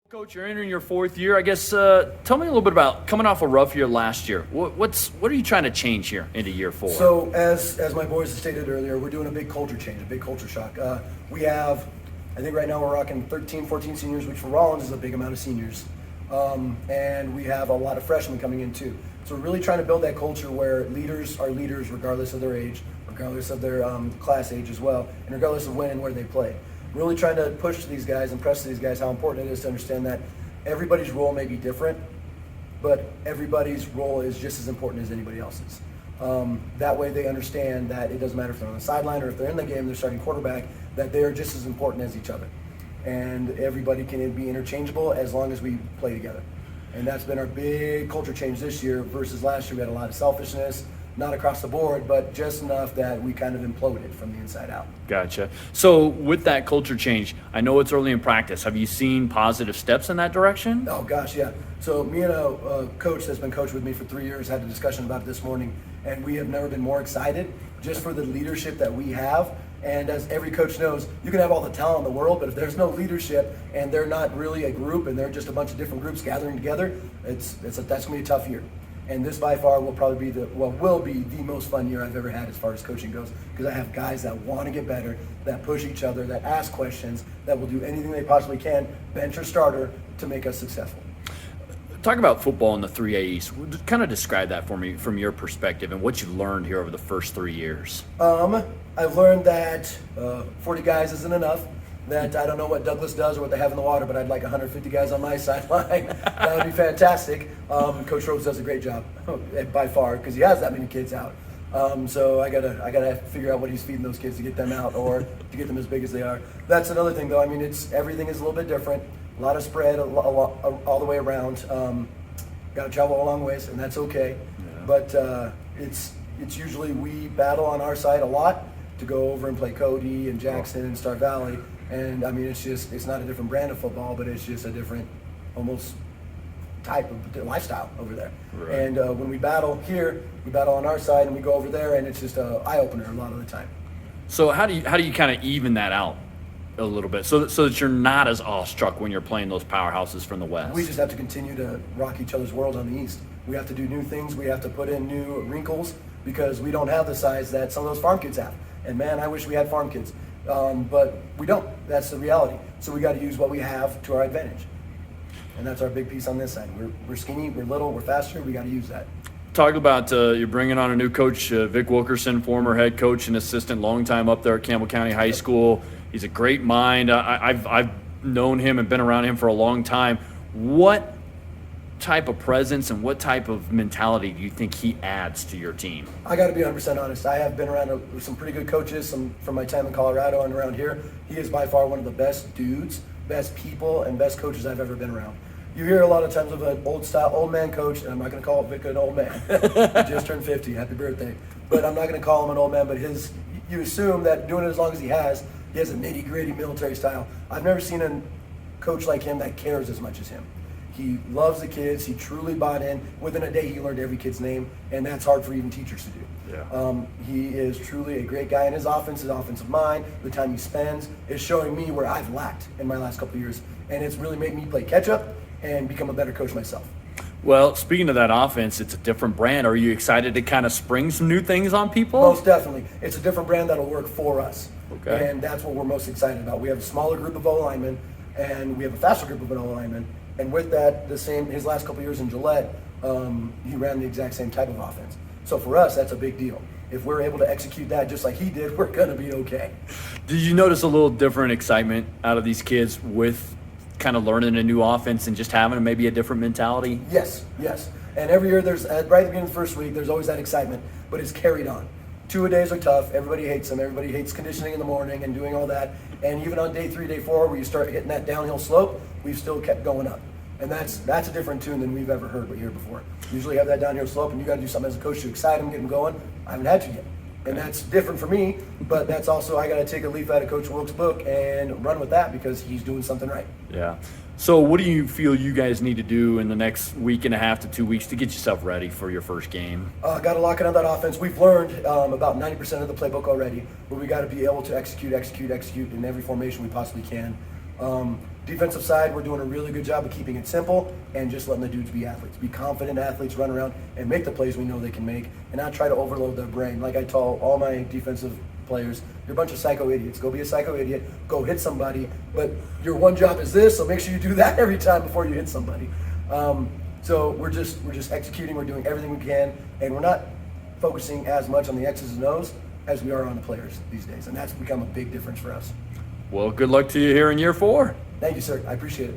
Coach, you're entering your fourth year. I guess tell me a little bit about coming off a rough year last year. What are you trying to change here into year four? So as my boys stated earlier, we're doing a big culture change, a big culture shock. We have, I think right now we're rocking 13, 14 seniors, which for Rawlins is a big amount of seniors. And we have a lot of freshmen coming in too. So we're really trying to build that culture where leaders are leaders regardless of their age, regardless of their class age as well, and regardless of when and where they play. Really trying to push to these guys and press to these guys how important it is to understand that everybody's role may be different, but everybody's role is just as important as anybody else's. That way they understand that it doesn't matter if they're on the sideline or if they're in the game, they're starting quarterback, that they're just as important as each other. And everybody can be interchangeable as long as we play together. And that's been our big culture change this year versus last year. We had a lot of selfishness, not across the board, but just enough that we kind of imploded from the inside out. Gotcha. So with that culture change, I know it's early in practice. Have you seen positive steps in that direction? Oh gosh, yeah. So me and a coach that's been coached with me for 3 years had a discussion about it this morning, and we have never been more excited just for the leadership that we have. And as every coach knows, you can have all the talent in the world, but if there's no leadership and they're not really a group and they're just a bunch of different groups gathering together, that's going to be a tough year. And this by far will probably be will be the most fun year I've ever had as far as coaching goes, because I have guys that want to get better, that push each other, that ask questions, that will do anything they possibly can, bench or starter, to make us successful. Talk about football in the 3A East. Kind of describe that for me from your perspective and what you've learned here over the first 3 years. I've learned that 40 guys isn't enough. That I don't know what Douglas does or what they have in the water, but I'd like 150 guys on my sideline. That would be fantastic. Coach Rhodes does a great job by far because he has that many kids out. So I gotta figure out what he's feeding those kids to get them out or to get them as big as they are. That's another thing though. I mean, everything is a little bit different. A lot of spread all the way around. Got to travel a long ways, and that's okay. Yeah. But it's usually we battle on our side a lot to go over and play Cody and Jackson and Star Valley. And I mean, it's not a different brand of football, but it's just a different, almost type of lifestyle over there. Right. And when we battle here, we battle on our side, and we go over there, and it's just an eye opener a lot of the time. So how do you kind of even that out a little bit, so that you're not as awestruck when you're playing those powerhouses from the West? We just have to continue to rock each other's world on the East. We have to do new things. We have to put in new wrinkles because we don't have the size that some of those farm kids have. And man, I wish we had farm kids. But we don't. That's the reality. So we got to use what we have to our advantage. And that's our big piece on this side. We're skinny, we're little, we're faster. We got to use that. Talk about you're bringing on a new coach, Vic Wilkerson, former head coach and assistant, long time up there at Campbell County High School. He's a great mind. I've known him and been around him for a long time. What type of presence and what type of mentality do you think he adds to your team? I got to be 100% honest. I have been around some pretty good coaches from my time in Colorado and around here. He is by far one of the best dudes, best people, and best coaches I've ever been around. You hear a lot of times of an old man coach, and I'm not going to call Vic an old man. He just turned 50. Happy birthday. But I'm not going to call him an old man, but you assume that doing it as long as he has a nitty-gritty military style. I've never seen a coach like him that cares as much as him. He loves the kids. He truly bought in. Within a day, he learned every kid's name, and that's hard for even teachers to do. Yeah. He is truly a great guy, and his offensive mind, the time he spends, is showing me where I've lacked in my last couple of years, and it's really made me play catch-up and become a better coach myself. Well, speaking of that offense, it's a different brand. Are you excited to kind of spring some new things on people? Most definitely. It's a different brand that'll work for us, okay. And that's what we're most excited about. We have a smaller group of O-linemen, and we have a faster group of O-linemen. And with that, his last couple of years in Gillette, he ran the exact same type of offense. So for us, that's a big deal. If we're able to execute that just like he did, we're going to be okay. Did you notice a little different excitement out of these kids with kind of learning a new offense and just having maybe a different mentality? Yes. And every year, right at the beginning of the first week, there's always that excitement, but it's carried on. 2-a-days are tough. Everybody hates them. Everybody hates conditioning in the morning and doing all that. And even on day 3, day 4, where you start hitting that downhill slope, we've still kept going up. And that's a different tune than we've ever heard here before. Usually have that downhill slope, and you got to do something as a coach to excite them, get them going. I haven't had to yet. And that's different for me, but that's also, I got to take a leaf out of Coach Wilkes' book and run with that because he's doing something right. Yeah. So what do you feel you guys need to do in the next week and a half to 2 weeks to get yourself ready for your first game? Got to lock in on that offense. We've learned about 90% of the playbook already, but we got to be able to execute in every formation we possibly can. Defensive side, we're doing a really good job of keeping it simple and just letting the dudes be athletes, be confident athletes, run around and make the plays we know they can make, and not try to overload their brain. Like I tell all my defensive players, you're a bunch of psycho idiots. Go be a psycho idiot, go hit somebody, but your one job is this, so make sure you do that every time before you hit somebody. So we're just executing, we're doing everything we can, and we're not focusing as much on the X's and O's as we are on the players these days, and that's become a big difference for us. Well, good luck to you here in year 4. Thank you, sir. I appreciate it.